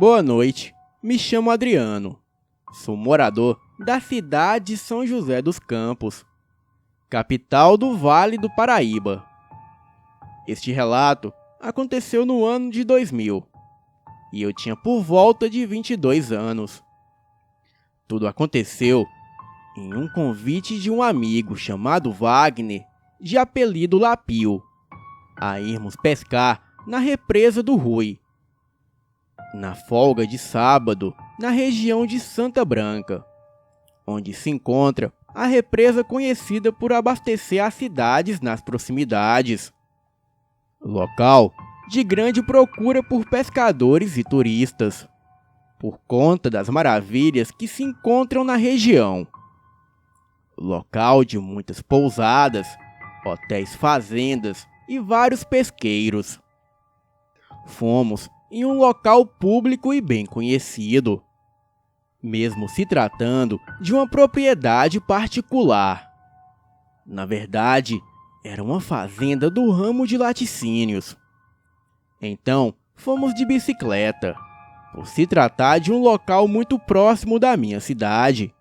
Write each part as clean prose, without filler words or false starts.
Boa noite, me chamo Adriano. Sou morador da cidade de São José dos Campos, capital do Vale do Paraíba. Este relato aconteceu no ano de 2000 e eu tinha por volta de 22 anos. Tudo aconteceu em um convite de um amigo chamado Wagner, de apelido Lapio, a irmos pescar na represa do Rui, na folga de sábado, na região de Santa Branca, onde se encontra a represa conhecida por abastecer as cidades nas proximidades. Local de grande procura por pescadores e turistas, por conta das maravilhas que se encontram na região. Local de muitas pousadas, hotéis fazendas e vários pesqueiros. Fomos em um local público e bem conhecido, mesmo se tratando de uma propriedade particular. Na verdade, era uma fazenda do ramo de laticínios. Então, fomos de bicicleta, por se tratar de um local muito próximo da minha cidade,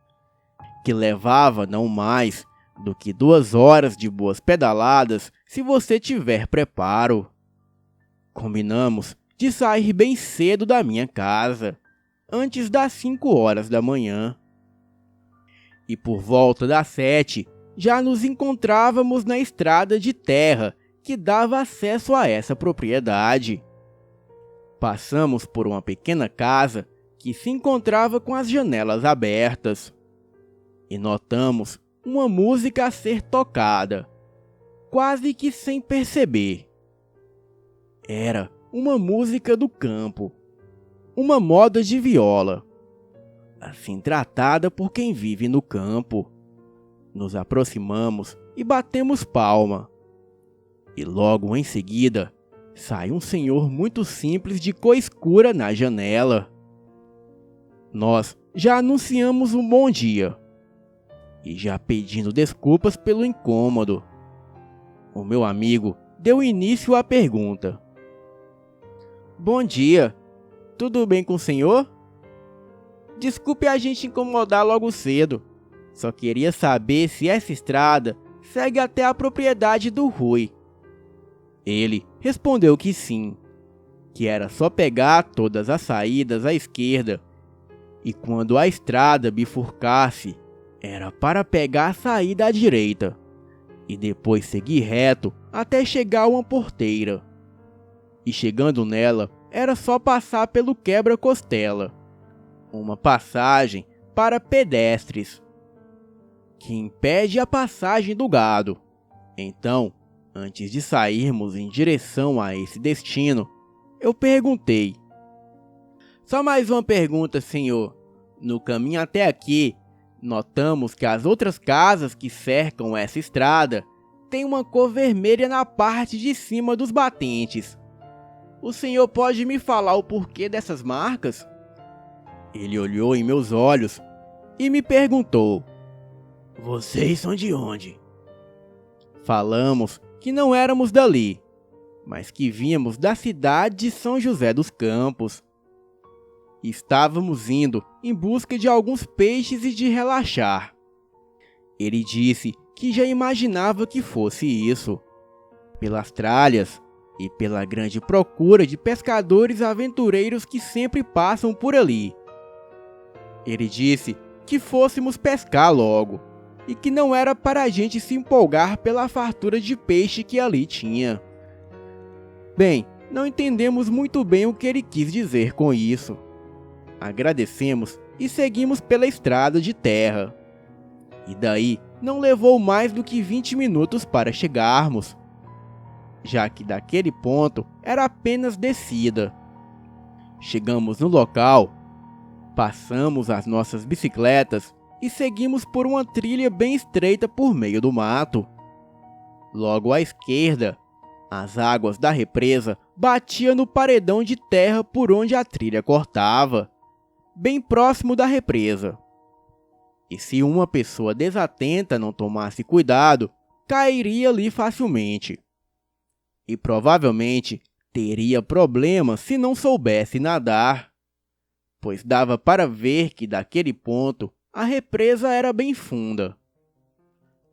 que levava não mais do que 2 horas de boas pedaladas se você tiver preparo. Combinamos de sair bem cedo da minha casa, antes das 5 horas da manhã. E por volta das 7, já nos encontrávamos na estrada de terra que dava acesso a essa propriedade. Passamos por uma pequena casa que se encontrava com as janelas abertas e notamos uma música a ser tocada, quase que sem perceber. Era uma música do campo, uma moda de viola, assim tratada por quem vive no campo. Nos aproximamos e batemos palma. E logo em seguida, sai um senhor muito simples de cor escura na janela. Nós já anunciamos um bom dia, e já pedindo desculpas pelo incômodo. O meu amigo deu início à pergunta. Bom dia, tudo bem com o senhor? Desculpe a gente incomodar logo cedo. Só queria saber se essa estrada segue até a propriedade do Rui. Ele respondeu que sim, que era só pegar todas as saídas à esquerda, e quando a estrada bifurcasse, era para pegar a saída à direita, e depois seguir reto até chegar a uma porteira. E chegando nela, era só passar pelo quebra-costela, uma passagem para pedestres, que impede a passagem do gado. Então, antes de sairmos em direção a esse destino, eu perguntei. Só mais uma pergunta, senhor. No caminho até aqui, notamos que as outras casas que cercam essa estrada têm uma cor vermelha na parte de cima dos batentes. O senhor pode me falar o porquê dessas marcas? Ele olhou em meus olhos e me perguntou. Vocês são de onde? Falamos que não éramos dali, mas que vínhamos da cidade de São José dos Campos. Estávamos indo em busca de alguns peixes e de relaxar. Ele disse que já imaginava que fosse isso, pelas tralhas e pela grande procura de pescadores aventureiros que sempre passam por ali. Ele disse que fôssemos pescar logo, e que não era para a gente se empolgar pela fartura de peixe que ali tinha. Bem, não entendemos muito bem o que ele quis dizer com isso. Agradecemos e seguimos pela estrada de terra. E daí não levou mais do que 20 minutos para chegarmos, já que daquele ponto era apenas descida. Chegamos no local, passamos as nossas bicicletas e seguimos por uma trilha bem estreita por meio do mato. Logo à esquerda, as águas da represa batiam no paredão de terra por onde a trilha cortava, bem próximo da represa. E se uma pessoa desatenta não tomasse cuidado, cairia ali facilmente. E provavelmente teria problemas se não soubesse nadar. pois dava para ver que daquele ponto a represa era bem funda.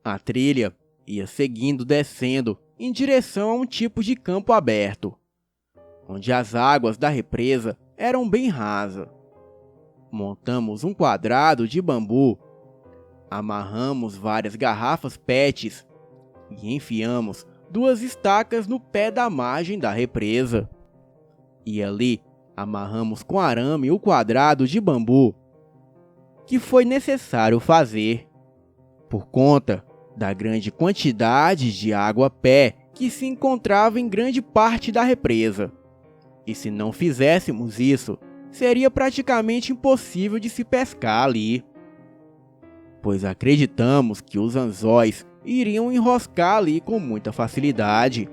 A trilha ia seguindo descendo em direção a um tipo de campo aberto, onde as águas da represa eram bem rasas. Montamos um quadrado de bambu, amarramos várias garrafas PETs e enfiamos 2 estacas no pé da margem da represa. E ali amarramos com arame o quadrado de bambu que foi necessário fazer, por conta da grande quantidade de água a pé que se encontrava em grande parte da represa. E se não fizéssemos isso, seria praticamente impossível de se pescar ali, pois acreditamos que os anzóis iriam enroscar ali com muita facilidade.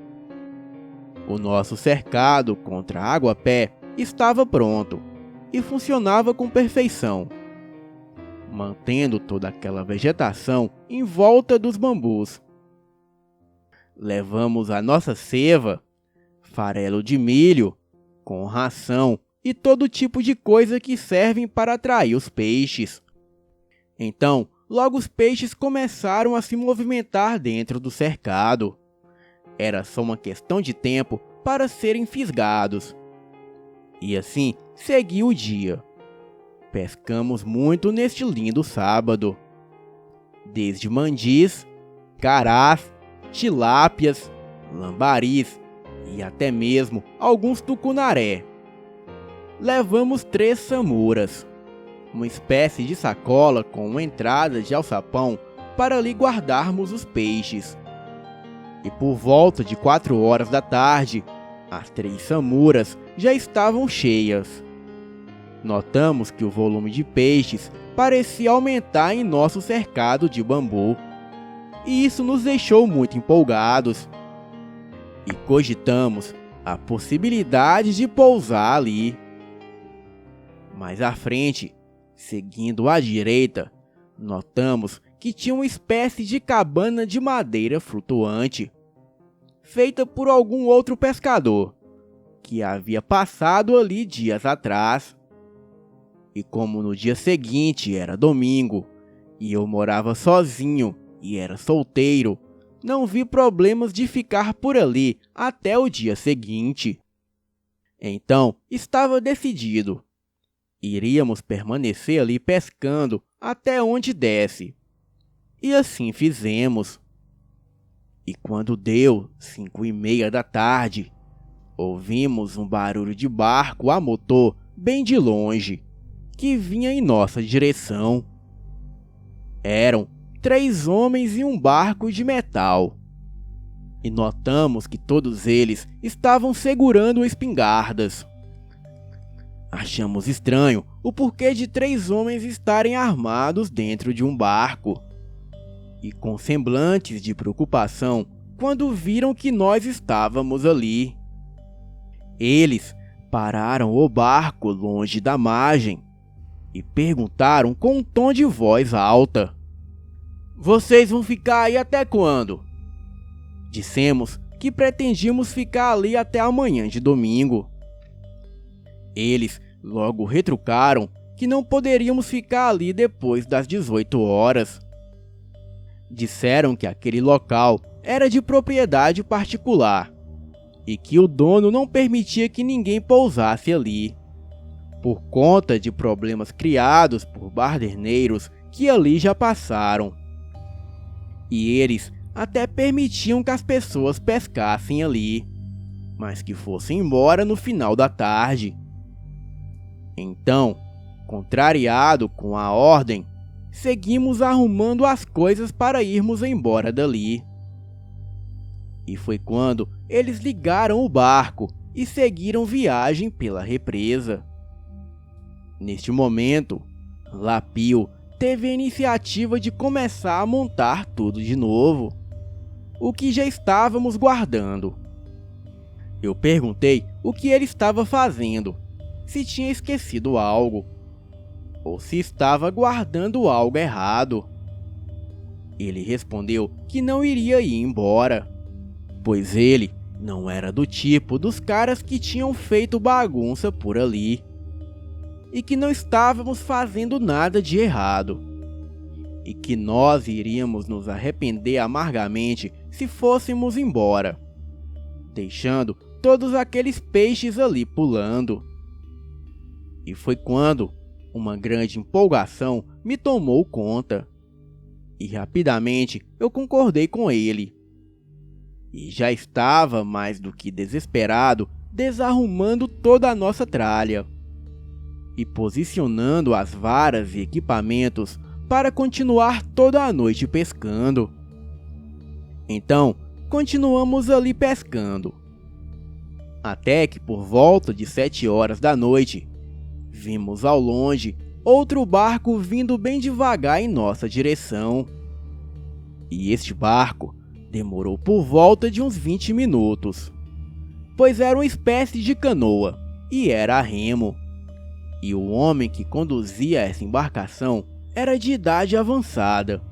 O nosso cercado contra a água-pé estava pronto e funcionava com perfeição, mantendo toda aquela vegetação em volta dos bambus. Levamos a nossa ceva, farelo de milho, com ração e todo tipo de coisa que servem para atrair os peixes. Então, logo os peixes começaram a se movimentar dentro do cercado. Era só uma questão de tempo para serem fisgados. E assim seguiu o dia. Pescamos muito neste lindo sábado. Desde mandis, carás, tilápias, lambaris e até mesmo alguns tucunaré. Levamos 3 samuras, uma espécie de sacola com uma entrada de alçapão para ali guardarmos os peixes. E por volta de 4 horas da tarde, as 3 samuras já estavam cheias. Notamos que o volume de peixes parecia aumentar em nosso cercado de bambu, e isso nos deixou muito empolgados. E cogitamos a possibilidade de pousar ali. Mais à frente, seguindo à direita, notamos que tinha uma espécie de cabana de madeira flutuante, feita por algum outro pescador, que havia passado ali dias atrás. E como no dia seguinte era domingo, e eu morava sozinho e era solteiro, não vi problemas de ficar por ali até o dia seguinte. Então, estava decidido. Iríamos permanecer ali pescando até onde desse. E assim fizemos. E quando deu 5:30 da tarde, ouvimos um barulho de barco a motor bem de longe, que vinha em nossa direção. Eram 3 homens em um barco de metal. E notamos que todos eles estavam segurando espingardas. Achamos estranho o porquê de 3 homens estarem armados dentro de um barco, e com semblantes de preocupação quando viram que nós estávamos ali. Eles pararam o barco longe da margem e perguntaram com um tom de voz alta: "Vocês vão ficar aí até quando?" Dissemos que pretendíamos ficar ali até amanhã de domingo. Eles logo retrucaram que não poderíamos ficar ali depois das 18 horas. Disseram que aquele local era de propriedade particular e que o dono não permitia que ninguém pousasse ali, por conta de problemas criados por baderneiros que ali já passaram. E eles até permitiam que as pessoas pescassem ali, mas que fossem embora no final da tarde. Então, contrariado com a ordem, seguimos arrumando as coisas para irmos embora dali. E foi quando eles ligaram o barco e seguiram viagem pela represa. Neste momento, Lapio teve a iniciativa de começar a montar tudo de novo, o que já estávamos guardando. Eu perguntei o que ele estava fazendo, se tinha esquecido algo, ou se estava guardando algo errado. Ele respondeu que não iria ir embora, pois ele não era do tipo dos caras que tinham feito bagunça por ali. e que não estávamos fazendo nada de errado, e que nós iríamos nos arrepender amargamente se fôssemos embora, deixando todos aqueles peixes ali pulando. E foi quando uma grande empolgação me tomou conta, e rapidamente eu concordei com ele. E já estava mais do que desesperado, desarrumando toda a nossa tralha e posicionando as varas e equipamentos para continuar toda a noite pescando. Então, continuamos ali pescando, até que por volta de 7 horas da noite, vimos ao longe outro barco vindo bem devagar em nossa direção. E este barco demorou por volta de uns 20 minutos, pois era uma espécie de canoa e era a remo. E o homem que conduzia essa embarcação era de idade avançada,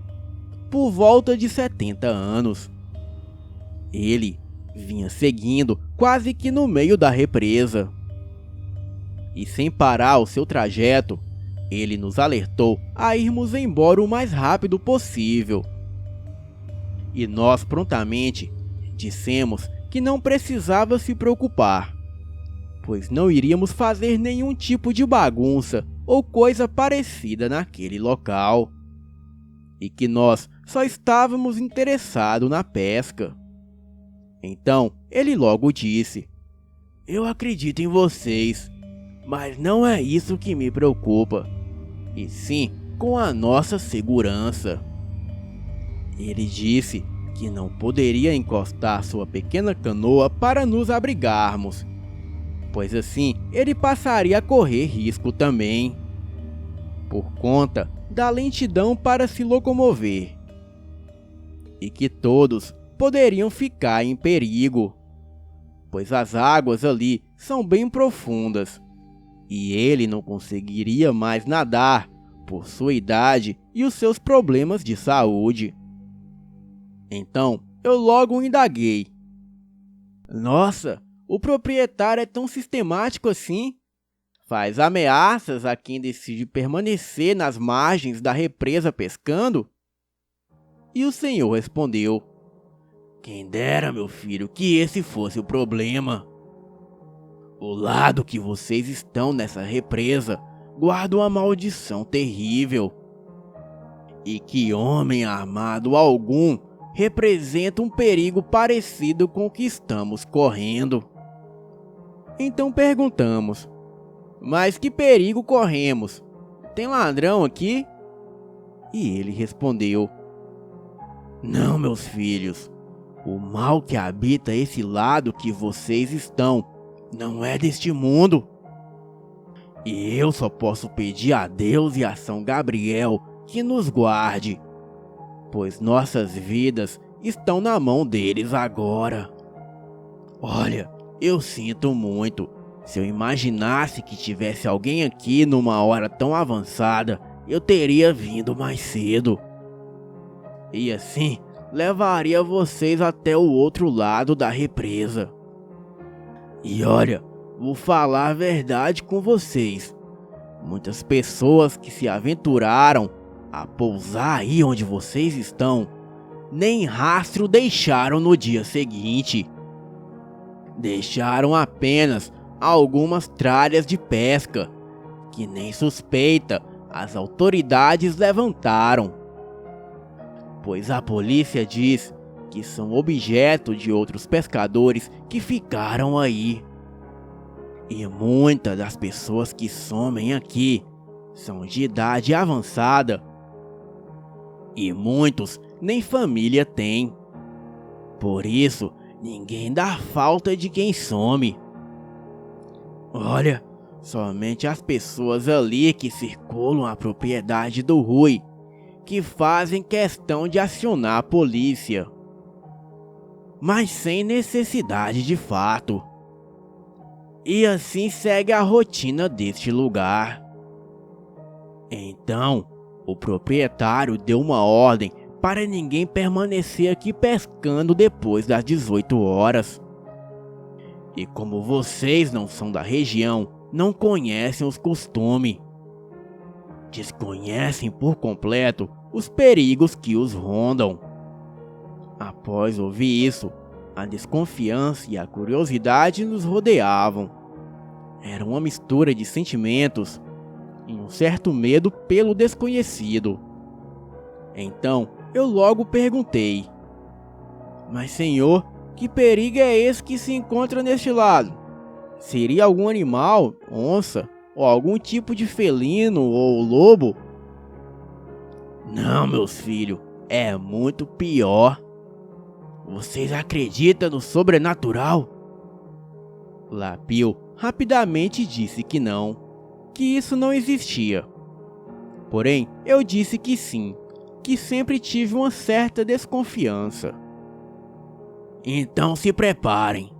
por volta de 70 anos. Ele vinha seguindo quase que no meio da represa. E sem parar o seu trajeto, ele nos alertou a irmos embora o mais rápido possível. E nós prontamente dissemos que não precisava se preocupar, pois não iríamos fazer nenhum tipo de bagunça ou coisa parecida naquele local, e que nós só estávamos interessados na pesca. Então ele logo disse: "Eu acredito em vocês, mas não é isso que me preocupa, e sim com a nossa segurança." Ele disse que não poderia encostar sua pequena canoa para nos abrigarmos, pois assim ele passaria a correr risco também, por conta da lentidão para se locomover, e que todos poderiam ficar em perigo, pois as águas ali são bem profundas, e ele não conseguiria mais nadar por sua idade e os seus problemas de saúde. Então eu logo indaguei: "Nossa, o proprietário é tão sistemático assim? Faz ameaças a quem decide permanecer nas margens da represa pescando?" E o senhor respondeu: "Quem dera, meu filho, que esse fosse o problema. O lado que vocês estão nessa represa guarda uma maldição terrível, e que homem armado algum representa um perigo parecido com o que estamos correndo." Então perguntamos: "Mas que perigo corremos? Tem ladrão aqui?" E ele respondeu: "Não, meus filhos, o mal que habita esse lado que vocês estão não é deste mundo. E eu só posso pedir a Deus e a São Gabriel que nos guarde, pois nossas vidas estão na mão deles agora. Olha, eu sinto muito. Se eu imaginasse que tivesse alguém aqui numa hora tão avançada, eu teria vindo mais cedo. E assim, levaria vocês até o outro lado da represa. E olha, vou falar a verdade com vocês. Muitas pessoas que se aventuraram a pousar aí onde vocês estão, nem rastro deixaram no dia seguinte. Deixaram apenas algumas tralhas de pesca, que nem suspeita as autoridades levantaram, pois a polícia diz que são objeto de outros pescadores que ficaram aí. E muitas das pessoas que somem aqui são de idade avançada, e muitos nem família têm. Por isso, ninguém dá falta de quem some. Olha, somente as pessoas ali que circulam a propriedade do Rui que fazem questão de acionar a polícia, mas sem necessidade de fato. E assim segue a rotina deste lugar. Então, o proprietário deu uma ordem para ninguém permanecer aqui pescando depois das 18 horas. E como vocês não são da região, não conhecem os costumes. Desconhecem por completo os perigos que os rondam. Após ouvir isso, a desconfiança e a curiosidade nos rodeavam. Era uma mistura de sentimentos e um certo medo pelo desconhecido. Então eu logo perguntei: "Mas senhor, que perigo é esse que se encontra neste lado? Seria algum animal, onça, ou algum tipo de felino ou lobo?" "Não, meus filhos, é muito pior. Vocês acreditam no sobrenatural?" Lapio rapidamente disse que não, que isso não existia. Porém, eu disse que sim, que sempre tive uma certa desconfiança. "Então se preparem,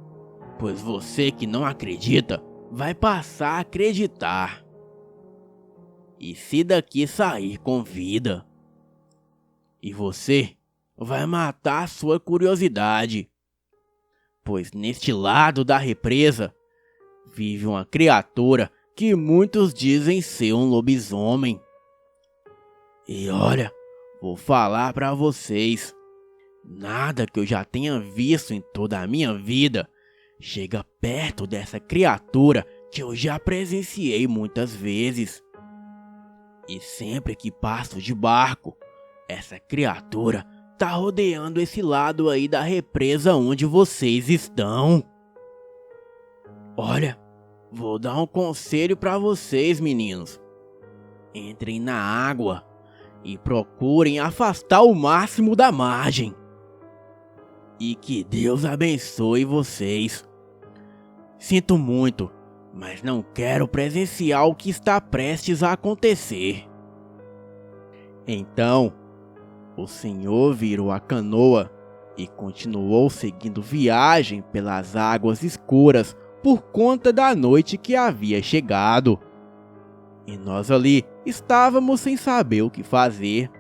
pois você que não acredita vai passar a acreditar. E se daqui sair com vida, e você vai matar sua curiosidade, pois neste lado da represa vive uma criatura que muitos dizem ser um lobisomem. E olha, vou falar pra vocês, nada que eu já tenha visto em toda a minha vida chega perto dessa criatura que eu já presenciei muitas vezes. E sempre que passo de barco, essa criatura tá rodeando esse lado aí da represa onde vocês estão. Olha, vou dar um conselho pra vocês, meninos. Entrem na água e procurem afastar o máximo da margem. E que Deus abençoe vocês. Sinto muito, mas não quero presenciar o que está prestes a acontecer." Então, o senhor virou a canoa e continuou seguindo viagem pelas águas escuras por conta da noite que havia chegado. E nós ali estávamos sem saber o que fazer.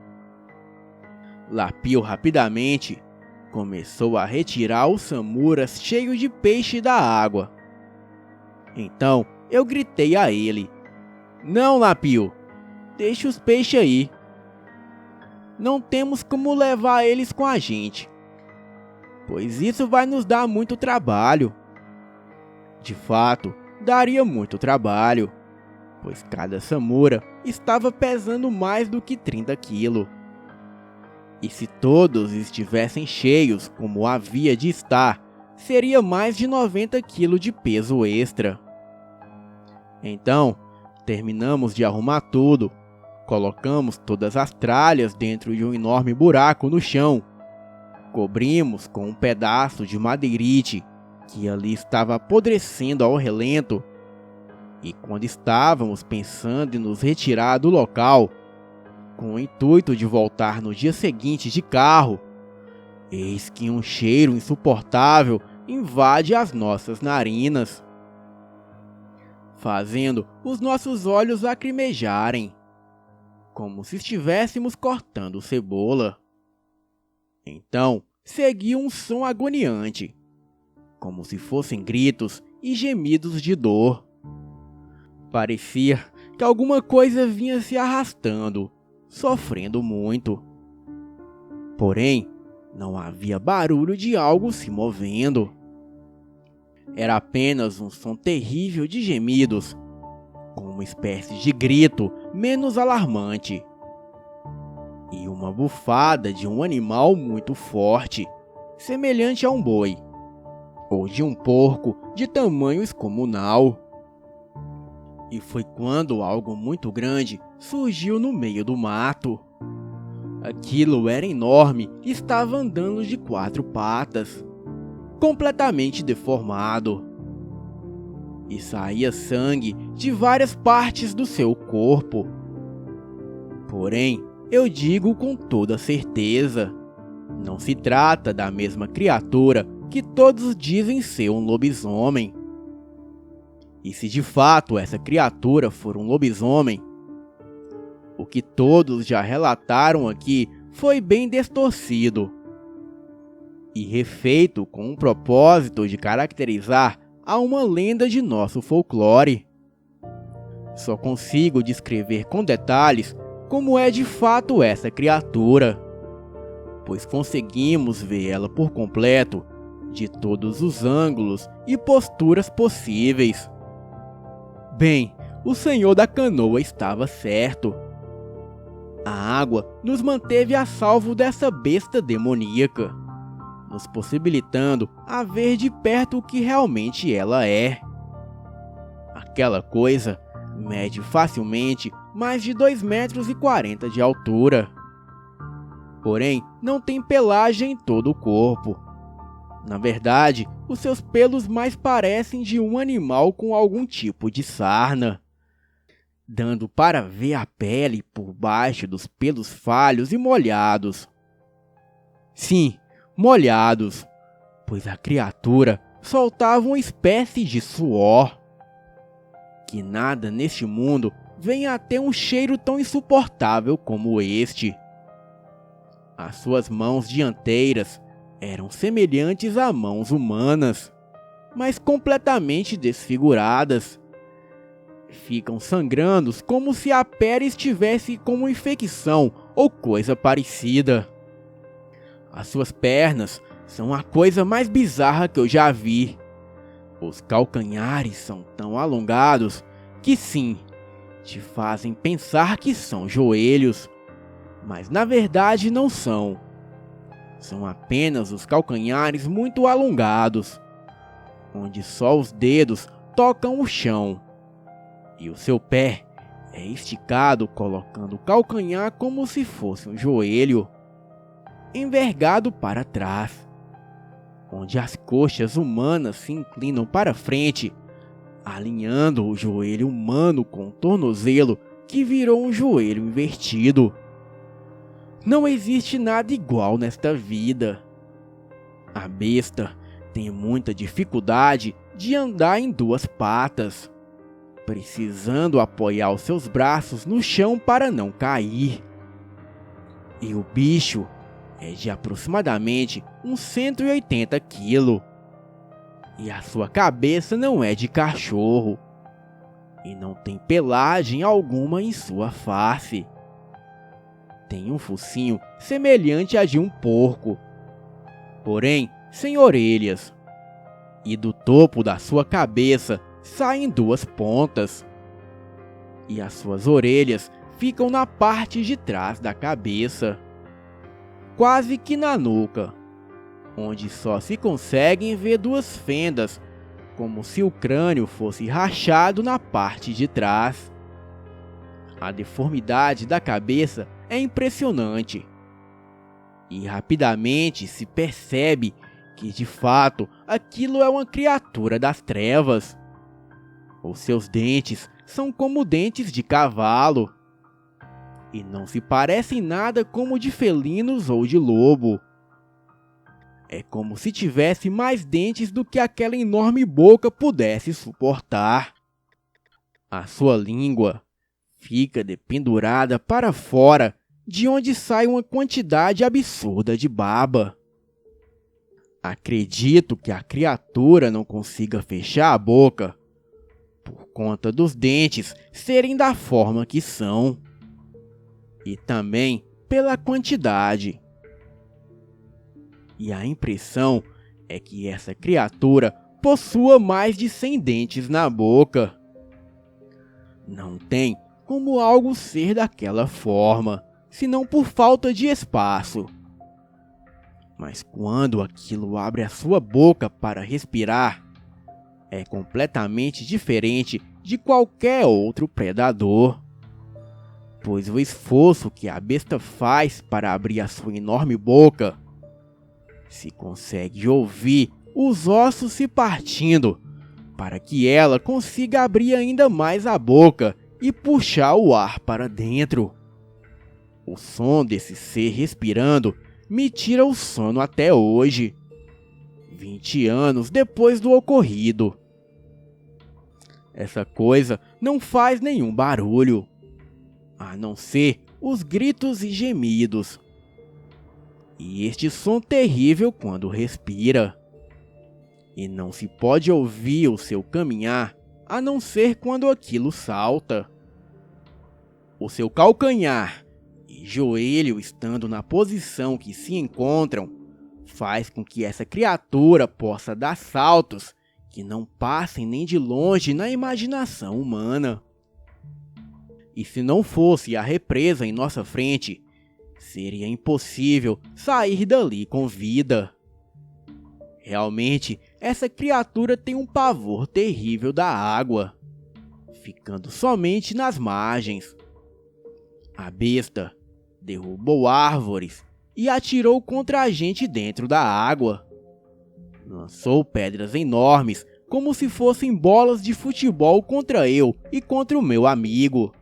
Lapio rapidamente começou a retirar os samuras cheios de peixe da água. Então eu gritei a ele: "Não, Lapio, deixe os peixes aí. Não temos como levar eles com a gente, pois isso vai nos dar muito trabalho." De fato, daria muito trabalho, pois cada samura estava pesando mais do que 30 quilos. E se todos estivessem cheios como havia de estar, seria mais de 90 quilos de peso extra. Então, terminamos de arrumar tudo, colocamos todas as tralhas dentro de um enorme buraco no chão, cobrimos com um pedaço de madeirite que ali estava apodrecendo ao relento, e quando estávamos pensando em nos retirar do local, com o intuito de voltar no dia seguinte de carro, eis que um cheiro insuportável invade as nossas narinas, fazendo os nossos olhos lacrimejarem, como se estivéssemos cortando cebola. Então seguiu um som agoniante, como se fossem gritos e gemidos de dor. Parecia que alguma coisa vinha se arrastando, sofrendo muito. Porém, não havia barulho de algo se movendo. Era apenas um som terrível de gemidos, com uma espécie de grito menos alarmante, e uma bufada de um animal muito forte, semelhante a um boi, ou de um porco de tamanho descomunal. E foi quando algo muito grande surgiu no meio do mato. Aquilo era enorme e estava andando de 4 patas, completamente deformado, e saía sangue de várias partes do seu corpo. Porém, eu digo com toda certeza, não se trata da mesma criatura que todos dizem ser um lobisomem. E se de fato essa criatura for um lobisomem, o que todos já relataram aqui foi bem distorcido e refeito com o propósito de caracterizar a uma lenda de nosso folclore. só consigo descrever com detalhes como é de fato essa criatura, pois conseguimos ver ela por completo, de todos os ângulos e posturas possíveis. Bem, o senhor da canoa estava certo. A água nos manteve a salvo dessa besta demoníaca, nos possibilitando a ver de perto o que realmente ela é. Aquela coisa mede facilmente mais de 2,40 metros de altura. Porém, não tem pelagem em todo o corpo. Na verdade, os seus pelos mais parecem de um animal com algum tipo de sarna, dando para ver a pele por baixo dos pelos falhos e molhados. Sim, molhados, pois a criatura soltava uma espécie de suor. Que nada neste mundo venha a ter um cheiro tão insuportável como este. As suas mãos dianteiras eram semelhantes a mãos humanas, mas completamente desfiguradas. Ficam sangrando como se a pele estivesse com uma infecção ou coisa parecida. As suas pernas são a coisa mais bizarra que eu já vi. Os calcanhares são tão alongados que sim, te fazem pensar que são joelhos, mas na verdade não são. São apenas os calcanhares muito alongados, onde só os dedos tocam o chão, e o seu pé é esticado colocando o calcanhar como se fosse um joelho, envergado para trás, onde as coxas humanas se inclinam para frente, alinhando o joelho humano com o tornozelo que virou um joelho invertido. Não existe nada igual nesta vida. A besta tem muita dificuldade de andar em duas patas, precisando apoiar os seus braços no chão para não cair. E o bicho é de aproximadamente uns 180 kg. E a sua cabeça não é de cachorro. E não tem pelagem alguma em sua face. Tem um focinho semelhante a de um porco, porém sem orelhas. E do topo da sua cabeça saem duas pontas. E as suas orelhas ficam na parte de trás da cabeça, quase que na nuca, onde só se conseguem ver duas fendas, como se o crânio fosse rachado na parte de trás. A deformidade da cabeça é impressionante, e rapidamente se percebe que de fato aquilo é uma criatura das trevas. Os seus dentes são como dentes de cavalo, e não se parecem nada como de felinos ou de lobo. É como se tivesse mais dentes do que aquela enorme boca pudesse suportar. A sua língua fica dependurada para fora, de onde sai uma quantidade absurda de baba. Acredito que a criatura não consiga fechar a boca, por conta dos dentes serem da forma que são, e também pela quantidade. E a impressão é que essa criatura possua mais de 100 dentes na boca. Não tem como algo ser daquela forma, senão por falta de espaço. Mas quando aquilo abre a sua boca para respirar, é completamente diferente de qualquer outro predador. Pois o esforço que a besta faz para abrir a sua enorme boca, se consegue ouvir os ossos se partindo, para que ela consiga abrir ainda mais a boca e puxar o ar para dentro. O som desse ser respirando me tira o sono até hoje, 20 anos depois do ocorrido. Essa coisa não faz nenhum barulho, a não ser os gritos e gemidos. E este som terrível quando respira. E não se pode ouvir o seu caminhar a não ser quando aquilo salta. O seu calcanhar e joelho estando na posição que se encontram, faz com que essa criatura possa dar saltos que não passem nem de longe na imaginação humana. E se não fosse a represa em nossa frente, seria impossível sair dali com vida. Realmente, essa criatura tem um pavor terrível da água, ficando somente nas margens. A besta derrubou árvores e atirou contra a gente dentro da água. Lançou pedras enormes, como se fossem bolas de futebol contra eu e contra o meu amigo.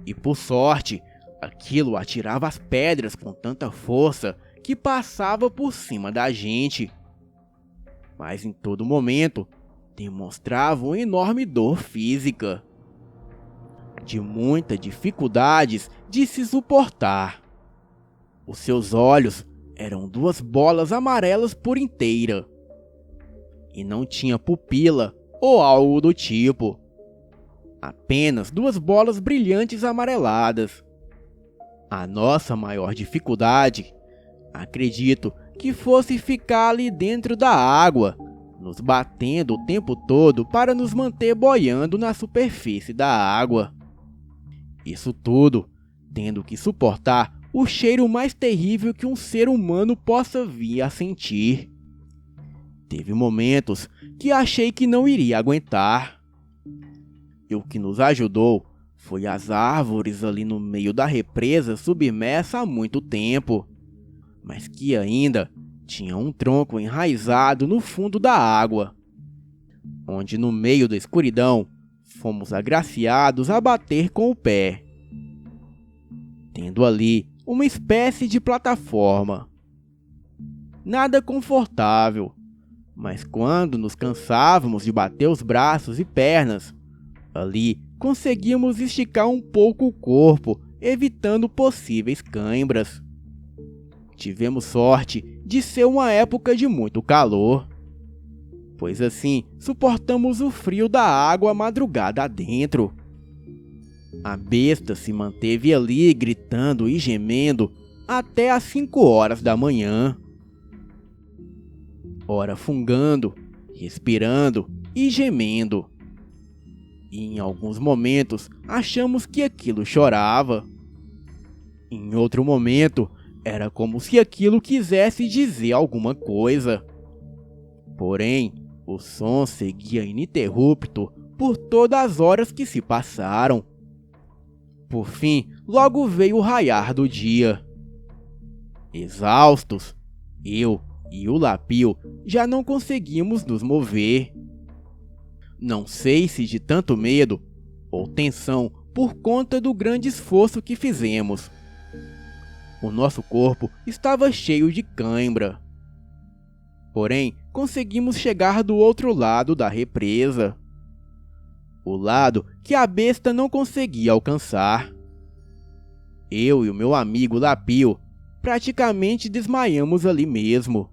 E por sorte, aquilo atirava as pedras com tanta força que passava por cima da gente. Mas em todo momento, demonstrava uma enorme dor física, de muitas dificuldades de se suportar. Os seus olhos eram duas bolas amarelas por inteira, e não tinha pupila ou algo do tipo. Apenas duas bolas brilhantes amareladas. A nossa maior dificuldade, acredito que fosse ficar ali dentro da água, nos batendo o tempo todo para nos manter boiando na superfície da água. Isso tudo tendo que suportar o cheiro mais terrível que um ser humano possa vir a sentir. Teve momentos que achei que não iria aguentar. E o que nos ajudou foi as árvores ali no meio da represa submersa há muito tempo, mas que ainda tinha um tronco enraizado no fundo da água, onde no meio da escuridão fomos agraciados a bater com o pé, tendo ali uma espécie de plataforma. Nada confortável, mas quando nos cansávamos de bater os braços e pernas, ali conseguíamos esticar um pouco o corpo, evitando possíveis cãibras. Tivemos sorte de ser uma época de muito calor, pois assim suportamos o frio da água a madrugada adentro. A besta se manteve ali gritando e gemendo até às 5 horas da manhã. Ora fungando, respirando e gemendo. E em alguns momentos achamos que aquilo chorava. Em outro momento, era como se aquilo quisesse dizer alguma coisa. Porém, o som seguia ininterrupto por todas as horas que se passaram. Por fim, logo veio o raiar do dia. Exaustos, eu e o Lapio já não conseguimos nos mover. Não sei se de tanto medo ou tensão por conta do grande esforço que fizemos. O nosso corpo estava cheio de cãibra. Porém, conseguimos chegar do outro lado da represa. O lado que a besta não conseguia alcançar. Eu e o meu amigo Lapio praticamente desmaiamos ali mesmo,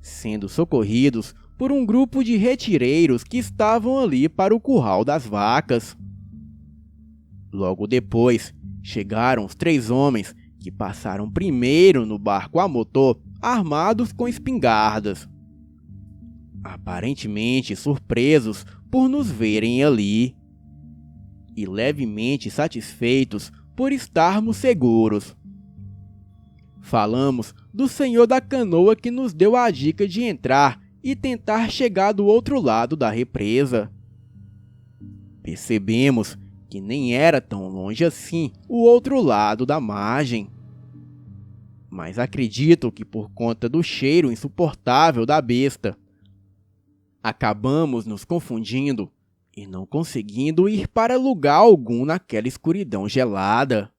sendo socorridos por um grupo de retireiros que estavam ali para o curral das vacas. Logo depois, chegaram os 3 homens que passaram primeiro no barco a motor, armados com espingardas, aparentemente surpresos por nos verem ali, e levemente satisfeitos por estarmos seguros. Falamos do senhor da canoa que nos deu a dica de entrar e tentar chegar do outro lado da represa. Percebemos que nem era tão longe assim o outro lado da margem. Mas acredito que por conta do cheiro insuportável da besta, acabamos nos confundindo e não conseguindo ir para lugar algum naquela escuridão gelada,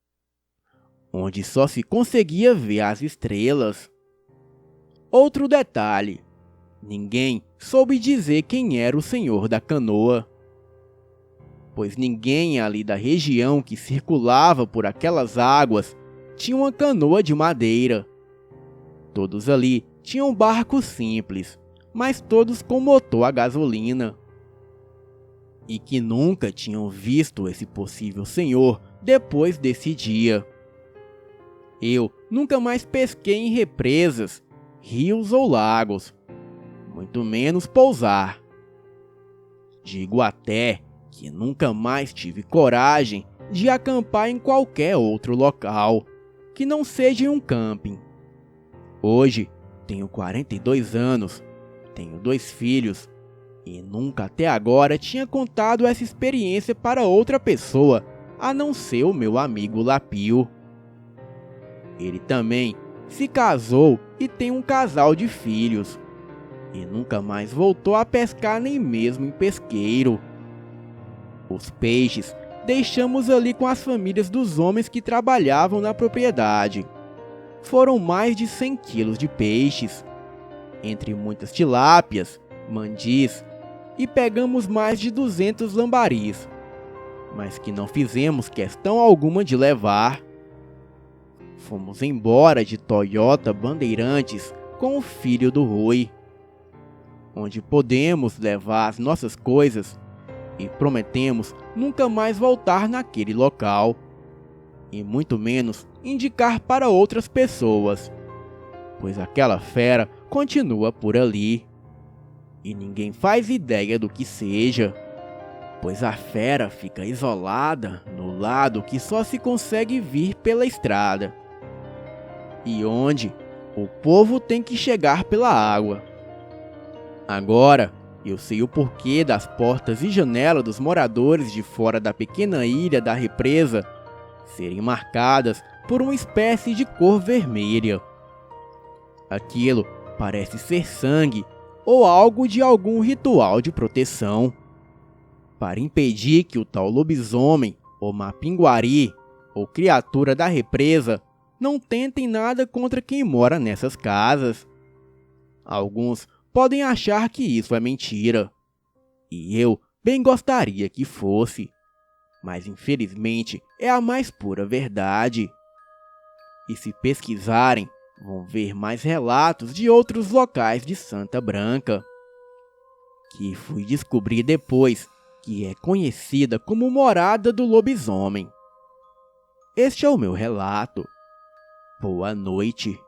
onde só se conseguia ver as estrelas. Outro detalhe, ninguém soube dizer quem era o senhor da canoa, pois ninguém ali da região que circulava por aquelas águas tinha uma canoa de madeira. Todos ali tinham barcos simples, mas todos com motor a gasolina. e que nunca tinham visto esse possível senhor depois desse dia. Eu nunca mais pesquei em represas, rios ou lagos, muito menos pousar. Digo até que nunca mais tive coragem de acampar em qualquer outro local, que não seja em um camping. Hoje tenho 42 anos, tenho 2 filhos e nunca até agora tinha contado essa experiência para outra pessoa, a não ser o meu amigo Lapio. Ele também se casou e tem um casal de filhos, e nunca mais voltou a pescar nem mesmo em pesqueiro. Os peixes deixamos ali com as famílias dos homens que trabalhavam na propriedade. Foram mais de 100 quilos de peixes, entre muitas tilápias, mandis, e pegamos mais de 200 lambaris, mas que não fizemos questão alguma de levar. Fomos embora de Toyota Bandeirantes com o filho do Rui, onde podemos levar as nossas coisas e prometemos nunca mais voltar naquele local, e muito menos indicar para outras pessoas, pois aquela fera continua por ali, e ninguém faz ideia do que seja, pois a fera fica isolada no lado que só se consegue vir pela estrada, e onde o povo tem que chegar pela água. Agora eu sei o porquê das portas e janelas dos moradores de fora da pequena ilha da represa serem marcadas por uma espécie de cor vermelha. Aquilo parece ser sangue ou algo de algum ritual de proteção, para impedir que o tal lobisomem, ou mapinguari, ou criatura da represa, não tentem nada contra quem mora nessas casas. Alguns podem achar que isso é mentira, e eu bem gostaria que fosse, mas infelizmente é a mais pura verdade. E se pesquisarem, vão ver mais relatos de outros locais de Santa Branca, que fui descobrir depois que é conhecida como Morada do Lobisomem. Este é o meu relato. Boa noite.